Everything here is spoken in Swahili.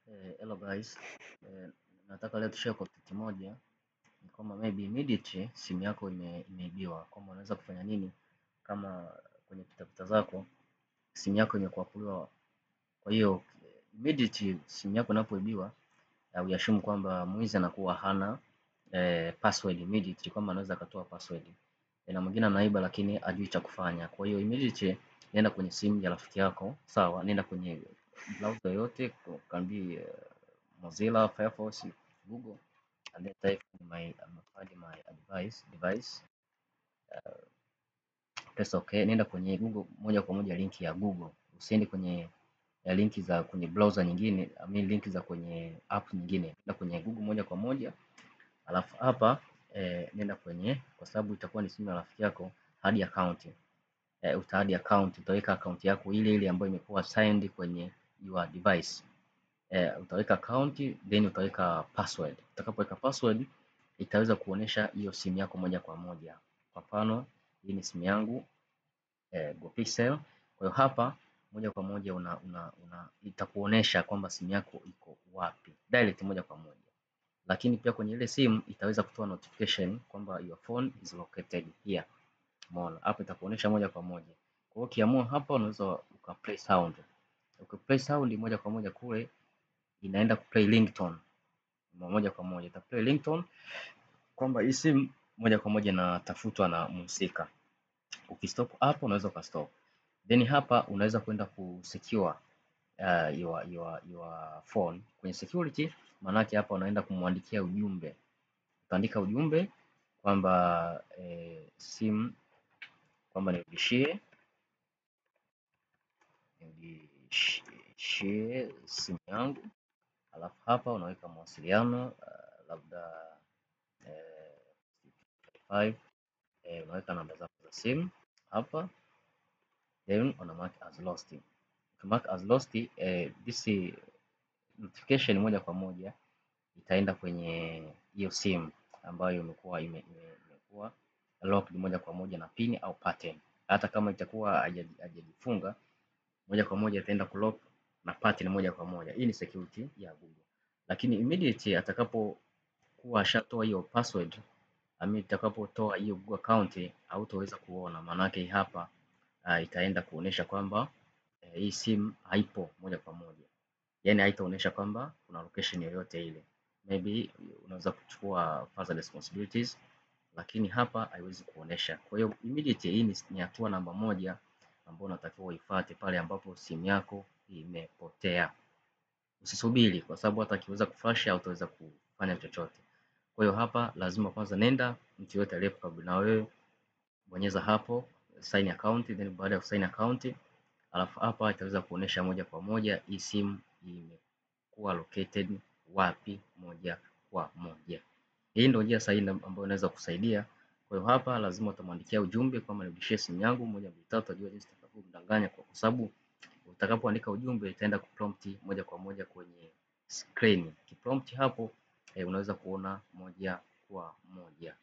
Hello guys, nataka leo tushare content moja. Ni kwamba maybe immediately simu yako imeibiwa, kwamba unaweza kufanya nini kama kwenye pitapita zako simu yako imekuapuliwa. Kwa hiyo immediately simu yako inapoibiwa, uassume kwamba mwizi anakuwa hana password immediately, kwamba anaweza akatoa password na mwingine anaiba lakini ajui cha kufanya. Kwa hiyo immediately nenda kwenye simu ya rafiki yako, sawa, nenda kwenye browser yote, can be Mozilla, Firefox, Google, and then type my find my device. Press okay. Nenda kwenye Google moja kwa moja, linki ya Google, usiende kwenye linki za kwenye browser nyingine, I mean linki za kwenye app nyingine. Nenda kwenye Google moja kwa moja, alafu hapa nenda kwenye, kwa sababu itakuwa ni simu ya rafiki yako, hadi account. Utaadi account, utaweka account yako ile ile ambayo imekuwa signed kwenye your device. Utaweka account then utaweka password. Utakapoweka password itaweza kuonesha hiyo simu yako moja kwa moja. Kwa mfano hii ni simu yangu GoPixel. Kwa hiyo hapa moja kwa moja itakuonesha kwamba simu yako iko wapi direct moja kwa moja, lakini pia kwenye ile simu itaweza kutoa notification kwamba your phone is located here. Umeona hapo, itakuonesha moja kwa moja. Kwa hiyo ukiamua hapa unaweza ukaplay sound. Ukiplay sound moja kwa moja kule inaenda kuplay ringtone moja kwa moja, ita play ringtone kwamba hii simu moja kwa moja inatafutwa na mhusika. Ukistop hapo unaweza ukastop, then hapa unaweza kwenda kusecure your phone. Kwenye security maanake hapa unaenda kumwandikia ujumbe, utaandika ujumbe kwamba simu kwamba nirudishie simu yangu, alafu hapa unaweka mawasiliano labda 5 unaweka namba zako za simu hapa, then una mark as lost. Ukimark as lost, this notification moja kwa moja itaenda kwenye hiyo simu ambayo imekuwa locked moja kwa moja na pin au pattern. Hata kama itakuwa hajajifunga, moja kwa moja itaenda kulock na pattern moja kwa moja. Hii ni security ya Google. Lakini immediately atakapokuwa ashatoa hiyo password, itakapotoa hiyo Google account, hautaweza kuona, maanake hapa itaenda kuonesha kwamba hii simu haipo moja kwa moja, yani haitaonesha kwamba kuna location yoyote ile. Maybe unaweza kuchukua further responsibilities, lakini hapa haiwezi kuonesha. Kwa hiyo immediately hii ni hatua namba moja ambayo unatakiwa uifuate pale ambapo simu yako imepotea. Usisubiri, kwa sababu hata akiweza kuflash hautaweza kufanya chochote. Kwa hiyo hapa lazima kwanza nenda mtu yote aliyepo karibu na wewe, bonyeza hapo sign account, then baada ya sign account, alafu hapa itaweza kuonesha moja kwa moja hii simu imekuwa located wapi moja kwa moja. Hii ndio njia sahihi ambayo inaweza kusaidia. Kwa hiyo hapa lazima utamwandikia ujumbe kwamba nirudishie simu yangu 1 2 3, ajue jinsi utakavyokumdanganya, kwa sababu utakapoandika ujumbe itaenda kuprompt moja kwa moja kwenye screen. Kiprompt hapo unaweza kuona moja kwa moja.